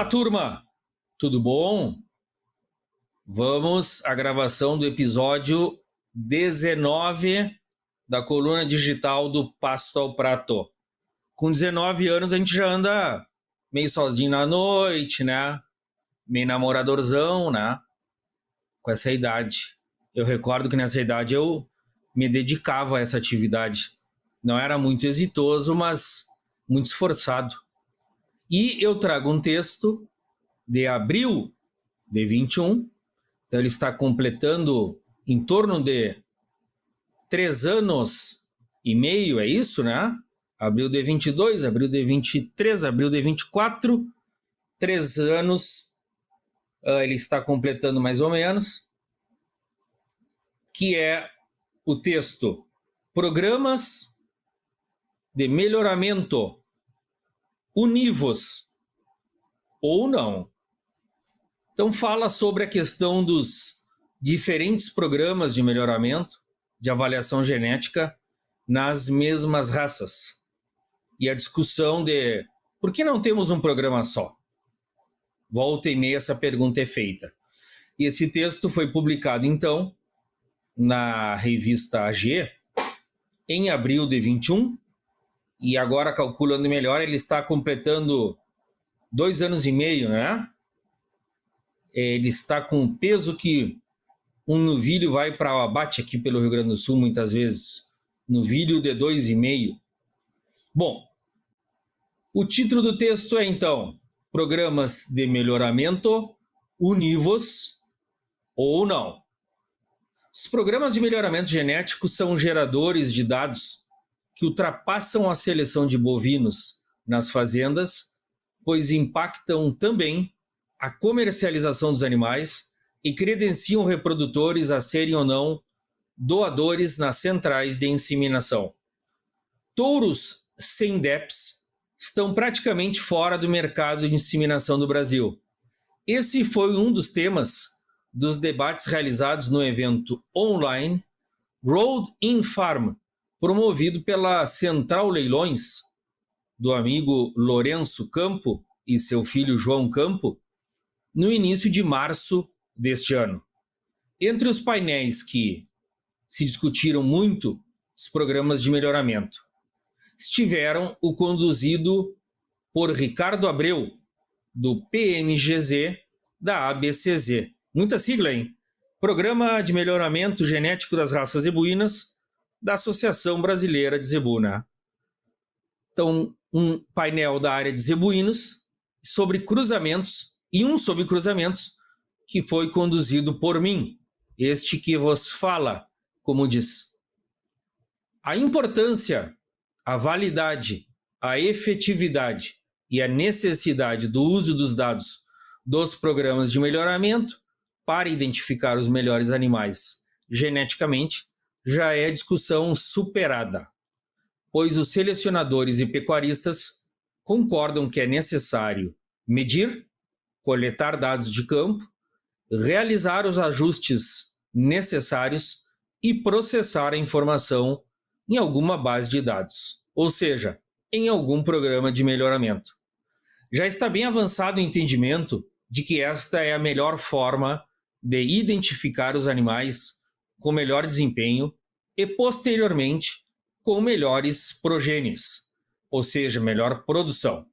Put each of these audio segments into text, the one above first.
Fala, turma! Tudo bom? Vamos à gravação do episódio 19 da coluna digital do Pasto ao Prato. Com 19 anos a gente já anda meio sozinho na noite, né? Meio namoradorzão, né? Com essa idade. Eu recordo que nessa idade eu me dedicava a essa atividade. Não era muito exitoso, mas muito esforçado. E eu trago um texto de abril de 21, então ele está completando em torno de 3 anos e meio, é isso, né? Abril de 22, abril de 23, abril de 24, 3 anos ele está completando mais ou menos, que é o texto Programas de Melhoramento Univos ou não. Então fala sobre a questão dos diferentes programas de melhoramento, de avaliação genética nas mesmas raças. E a discussão de por que não temos um programa só? Volta e meia essa pergunta é feita. E esse texto foi publicado então na revista AG em abril de 21 e agora, calculando melhor, ele está completando 2 anos e meio, né? Ele está com um peso que um novilho vai para o abate aqui pelo Rio Grande do Sul, muitas vezes. Novilho de 2,5. Bom, o título do texto é, então, Programas de Melhoramento Univos ou não. Os programas de melhoramento genético são geradores de dados que ultrapassam a seleção de bovinos nas fazendas, pois impactam também a comercialização dos animais e credenciam reprodutores a serem ou não doadores nas centrais de inseminação. Touros sem DEPs estão praticamente fora do mercado de inseminação do Brasil. Esse foi um dos temas dos debates realizados no evento online Road in Farm, promovido pela Central Leilões, do amigo Lourenço Campo e seu filho João Campo, no início de março deste ano. Entre os painéis que se discutiram muito os programas de melhoramento, estiveram o conduzido por Ricardo Abreu, do PMGZ da ABCZ. Muita sigla, hein? Programa de Melhoramento Genético das Raças Zebuínas da Associação Brasileira de Zebu, né? Então, um painel da área de zebuínos sobre cruzamentos e um sobre cruzamentos que foi conduzido por mim, este que vos fala, como diz. A importância, a validade, a efetividade e a necessidade do uso dos dados dos programas de melhoramento para identificar os melhores animais geneticamente já é discussão superada, pois os selecionadores e pecuaristas concordam que é necessário medir, coletar dados de campo, realizar os ajustes necessários e processar a informação em alguma base de dados, ou seja, em algum programa de melhoramento. Já está bem avançado o entendimento de que esta é a melhor forma de identificar os animais com melhor desempenho e, posteriormente, com melhores progenes, ou seja, melhor produção.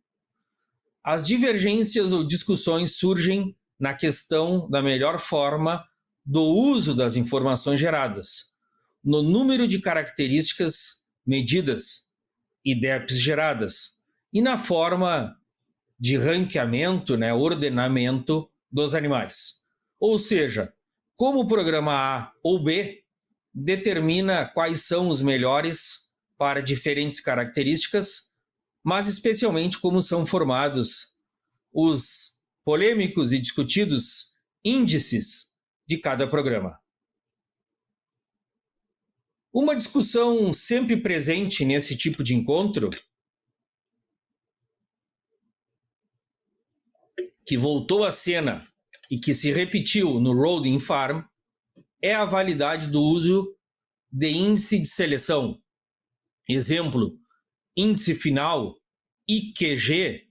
As divergências ou discussões surgem na questão da melhor forma do uso das informações geradas, no número de características medidas e DEPs geradas, e na forma de ranqueamento, ordenamento dos animais. Ou seja, como o programa A ou B determina quais são os melhores para diferentes características, mas especialmente como são formados os polêmicos e discutidos índices de cada programa. Uma discussão sempre presente nesse tipo de encontro, que voltou à cena e que se repetiu no Road in Farm, é a validade do uso de índice de seleção. Exemplo, índice final, IQG,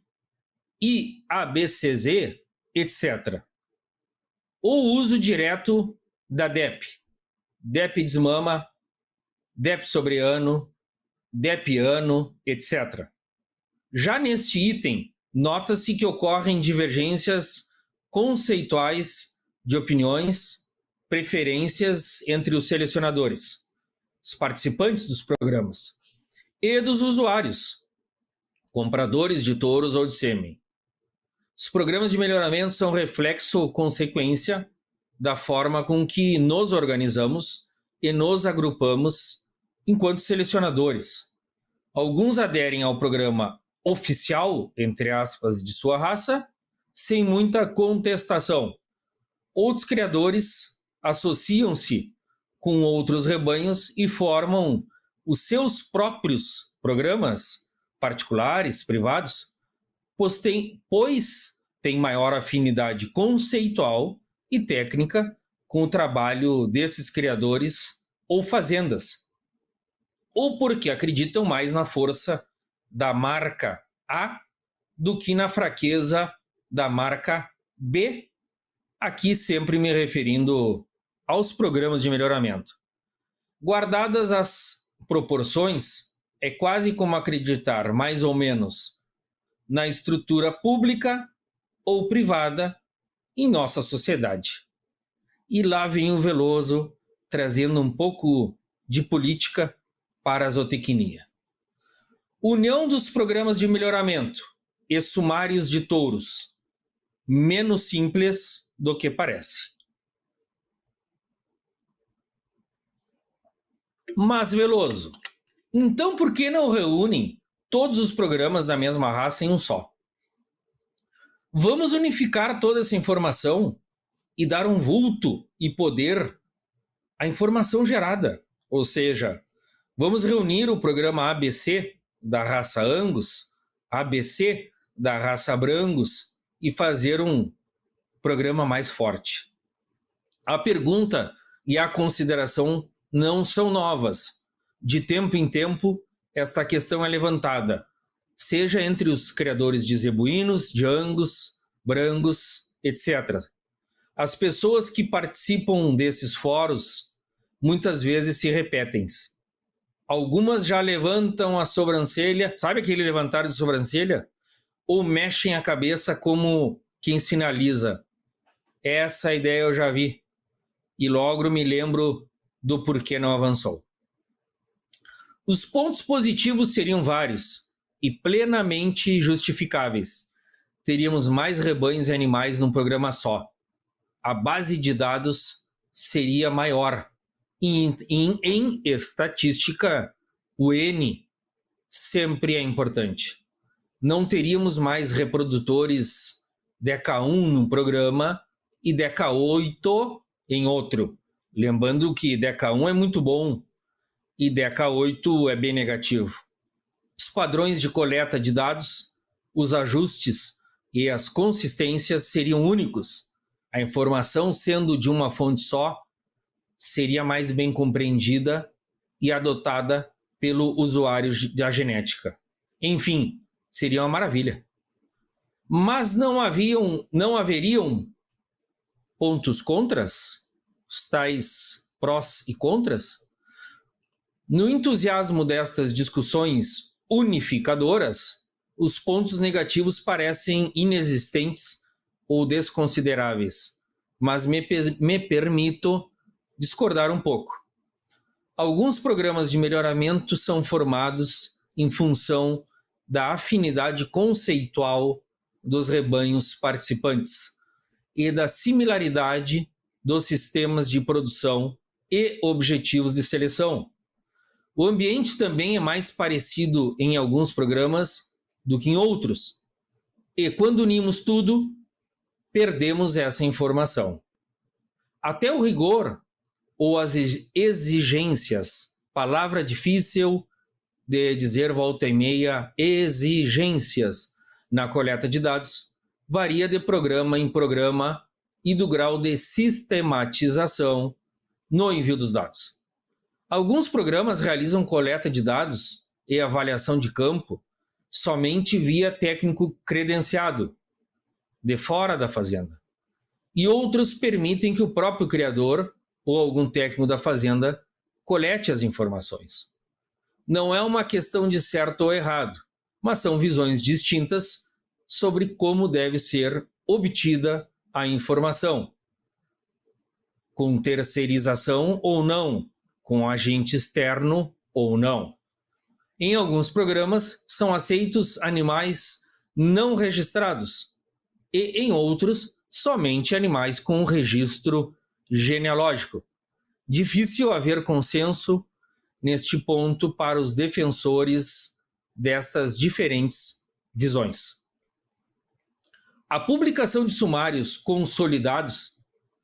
IABCZ, etc. Ou uso direto da DEP. DEP desmama, DEP sobre ano, DEP ano, etc. Já neste item, nota-se que ocorrem divergências conceituais de opiniões, preferências entre os selecionadores, os participantes dos programas, e dos usuários, compradores de touros ou de sêmen. Os programas de melhoramento são reflexo ou consequência da forma com que nos organizamos e nos agrupamos enquanto selecionadores. Alguns aderem ao programa oficial, entre aspas, de sua raça, sem muita contestação. Outros criadores associam-se com outros rebanhos e formam os seus próprios programas particulares, privados, pois tem maior afinidade conceitual e técnica com o trabalho desses criadores ou fazendas, ou porque acreditam mais na força da marca A do que na fraqueza da marca B, aqui sempre me referindo aos programas de melhoramento. Guardadas as proporções, é quase como acreditar mais ou menos na estrutura pública ou privada em nossa sociedade. E lá vem o Veloso trazendo um pouco de política para a zootecnia. União dos programas de melhoramento e sumários de touros, menos simples do que parece. Mas, Veloso, então por que não reúnem todos os programas da mesma raça em um só? Vamos unificar toda essa informação e dar um vulto e poder à informação gerada. Ou seja, vamos reunir o programa ABC da raça Angus, ABC da raça Brangus e fazer um programa mais forte. A pergunta e a consideração não são novas. De tempo em tempo, esta questão é levantada, seja entre os criadores de zebuínos, de Angus, Brangus, etc. As pessoas que participam desses fóruns muitas vezes se repetem. Algumas já levantam a sobrancelha, sabe aquele levantar de sobrancelha? Ou mexem a cabeça como quem sinaliza. Essa ideia eu já vi. E logo me lembro do porquê não avançou. Os pontos positivos seriam vários e plenamente justificáveis. Teríamos mais rebanhos e animais num programa só. A base de dados seria maior. Em estatística, o N sempre é importante. Não teríamos mais reprodutores DECA1 num programa e DECA8 em outro. Lembrando que DECA1 é muito bom e DECA8 é bem negativo. Os padrões de coleta de dados, os ajustes e as consistências seriam únicos. A informação, sendo de uma fonte só, seria mais bem compreendida e adotada pelo usuário da genética. Enfim, seria uma maravilha. Mas não haveriam pontos contras? Os tais prós e contras? No entusiasmo destas discussões unificadoras, os pontos negativos parecem inexistentes ou desconsideráveis, mas me permito discordar um pouco. Alguns programas de melhoramento são formados em função da afinidade conceitual dos rebanhos participantes e da similaridade dos sistemas de produção e objetivos de seleção. O ambiente também é mais parecido em alguns programas do que em outros. E quando unimos tudo, perdemos essa informação. Até o rigor ou as exigências, palavra difícil de dizer volta e meia, exigências na coleta de dados, varia de programa em programa e do grau de sistematização no envio dos dados. Alguns programas realizam coleta de dados e avaliação de campo somente via técnico credenciado, de fora da fazenda. E outros permitem que o próprio criador ou algum técnico da fazenda colete as informações. Não é uma questão de certo ou errado, mas são visões distintas sobre como deve ser obtida a informação, com terceirização ou não, com agente externo ou não. Em alguns programas são aceitos animais não registrados e em outros somente animais com registro genealógico. Difícil haver consenso neste ponto para os defensores destas diferentes visões. A publicação de sumários consolidados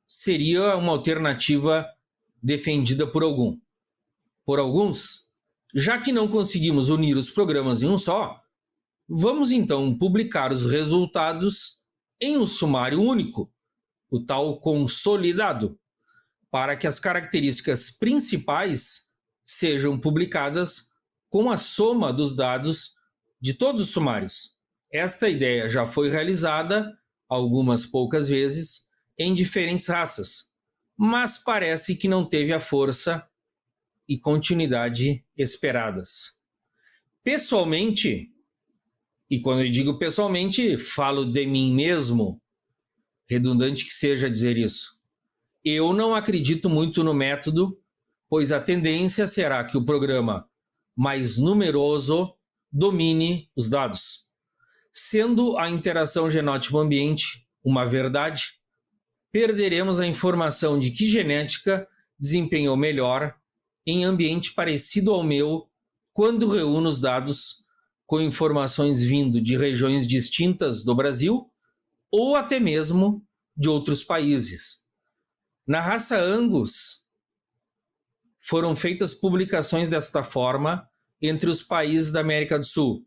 seria uma alternativa defendida por alguns. Já que não conseguimos unir os programas em um só, vamos então publicar os resultados em um sumário único, o tal consolidado, para que as características principais sejam publicadas com a soma dos dados de todos os sumários. Esta ideia já foi realizada algumas poucas vezes em diferentes raças, mas parece que não teve a força e continuidade esperadas. Pessoalmente, e quando eu digo pessoalmente, falo de mim mesmo, redundante que seja dizer isso, eu não acredito muito no método, pois a tendência será que o programa mais numeroso domine os dados. Sendo a interação genótipo-ambiente uma verdade, perderemos a informação de que genética desempenhou melhor em ambiente parecido ao meu quando reúno os dados com informações vindo de regiões distintas do Brasil ou até mesmo de outros países. Na raça Angus, foram feitas publicações desta forma entre os países da América do Sul,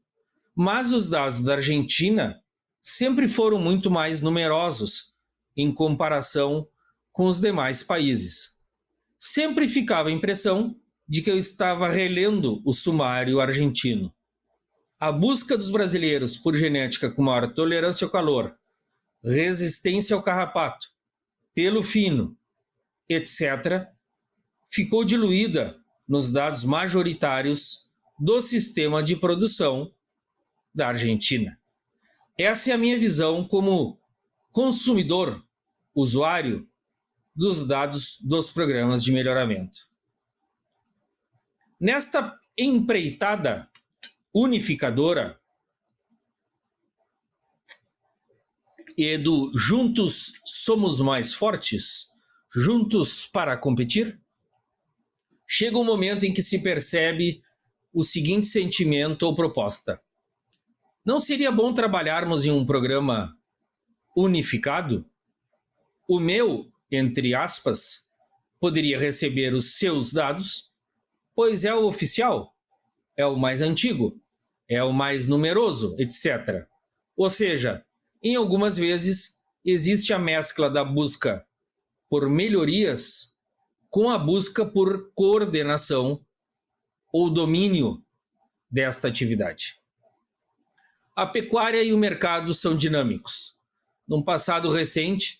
mas os dados da Argentina sempre foram muito mais numerosos em comparação com os demais países. Sempre ficava a impressão de que eu estava relendo o sumário argentino. A busca dos brasileiros por genética com maior tolerância ao calor, resistência ao carrapato, pelo fino, etc., ficou diluída nos dados majoritários do sistema de produção da Argentina. Essa é a minha visão como consumidor, usuário dos dados dos programas de melhoramento. Nesta empreitada unificadora e do juntos somos mais fortes, juntos para competir, chega um momento em que se percebe o seguinte sentimento ou proposta: não seria bom trabalharmos em um programa unificado? O meu, entre aspas, poderia receber os seus dados, pois é o oficial, é o mais antigo, é o mais numeroso, etc. Ou seja, em algumas vezes existe a mescla da busca por melhorias com a busca por coordenação ou domínio desta atividade. A pecuária e o mercado são dinâmicos. Num passado recente,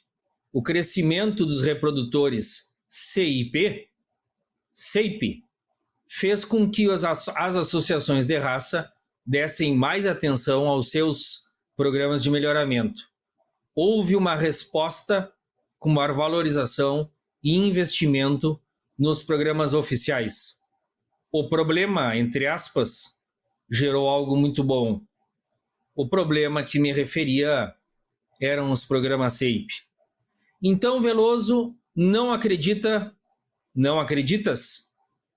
o crescimento dos reprodutores CIP fez com que as associações de raça dessem mais atenção aos seus programas de melhoramento. Houve uma resposta com maior valorização e investimento nos programas oficiais. O problema, entre aspas, gerou algo muito bom. O problema que me referia eram os programas CEIP. Então, Veloso, não acreditas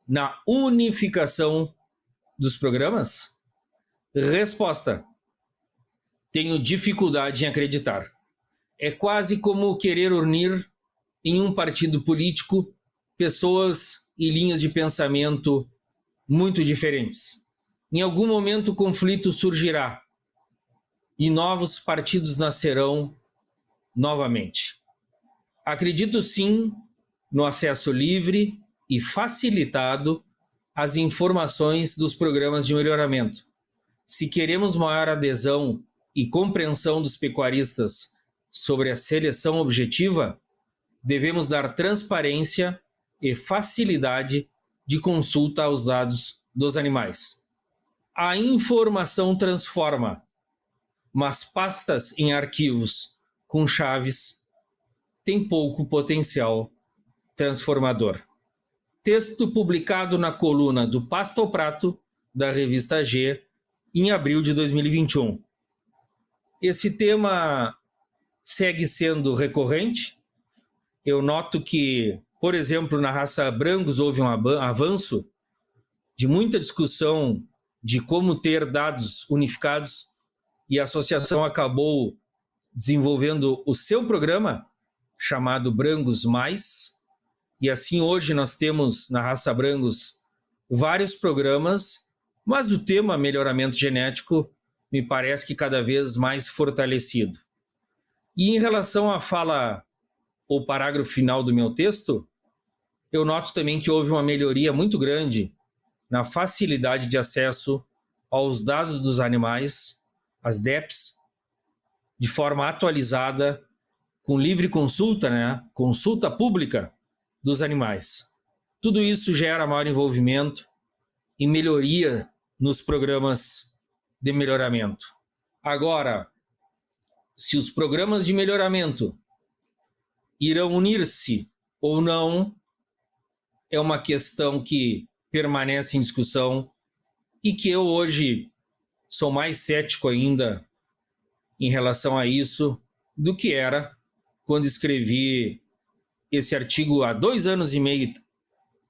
na unificação dos programas? Resposta: tenho dificuldade em acreditar. É quase como querer unir em um partido político pessoas e linhas de pensamento muito diferentes. Em algum momento o conflito surgirá e novos partidos nascerão novamente. Acredito sim no acesso livre e facilitado às informações dos programas de melhoramento, se queremos maior adesão e compreensão dos pecuaristas sobre a seleção objetiva, devemos dar transparência e facilidade de consulta aos dados dos animais. A informação transforma, mas pastas em arquivos com chaves têm pouco potencial transformador. Texto publicado na coluna do Pasto ao Prato, da revista G, em abril de 2021. Esse tema segue sendo recorrente. Eu noto que, por exemplo, na raça Brangus houve um avanço de muita discussão de como ter dados unificados, e a associação acabou desenvolvendo o seu programa chamado Brangus Mais, e assim hoje nós temos na raça Brangus vários programas, mas o tema melhoramento genético me parece que cada vez mais fortalecido. E em relação à fala ou parágrafo final do meu texto, eu noto também que houve uma melhoria muito grande na facilidade de acesso aos dados dos animais, as DEPs, de forma atualizada, com livre consulta, consulta pública dos animais. Tudo isso gera maior envolvimento e melhoria nos programas de melhoramento. Agora, se os programas de melhoramento irão unir-se ou não, é uma questão que permanece em discussão e que eu hoje sou mais cético ainda em relação a isso do que era quando escrevi esse artigo há 2 anos e meio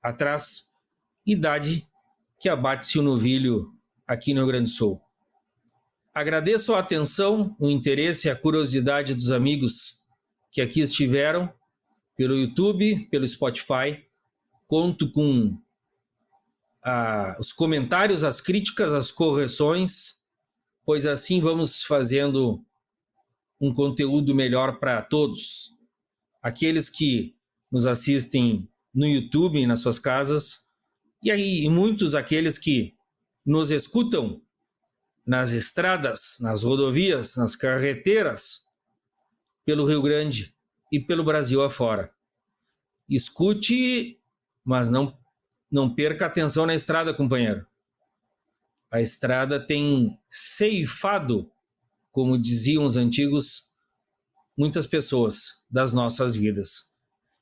atrás, idade que abate-se o novilho aqui no Rio Grande do Sul. Agradeço a atenção, o interesse e a curiosidade dos amigos que aqui estiveram, pelo YouTube, pelo Spotify. Conto com os comentários, as críticas, as correções, pois assim vamos fazendo um conteúdo melhor para todos. Aqueles que nos assistem no YouTube, nas suas casas, e muitos aqueles que nos escutam nas estradas, nas rodovias, nas carreteiras, pelo Rio Grande e pelo Brasil afora. Escute, mas não perca atenção na estrada, companheiro. A estrada tem ceifado, como diziam os antigos, muitas pessoas das nossas vidas.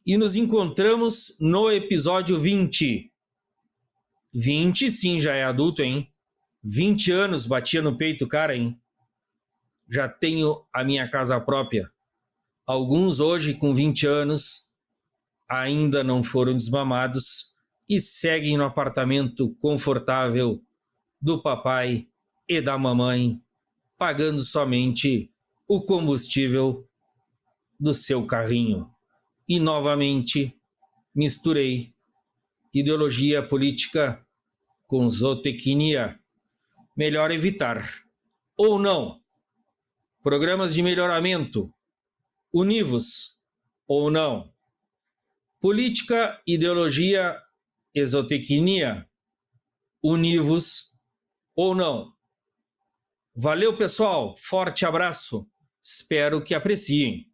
E nos encontramos no episódio 20. 20, sim, já é adulto, hein? 20 anos, batia no peito, cara, hein? Já tenho a minha casa própria. Alguns hoje, com 20 anos, ainda não foram desmamados e seguem no apartamento confortável do papai e da mamãe, pagando somente o combustível do seu carrinho. E novamente misturei ideologia política com zootecnia. Melhor evitar. Ou não. Programas de melhoramento. Univos. Ou não. Política, ideologia, exotecnia. Univos ou não. Valeu, pessoal. Forte abraço. Espero que apreciem.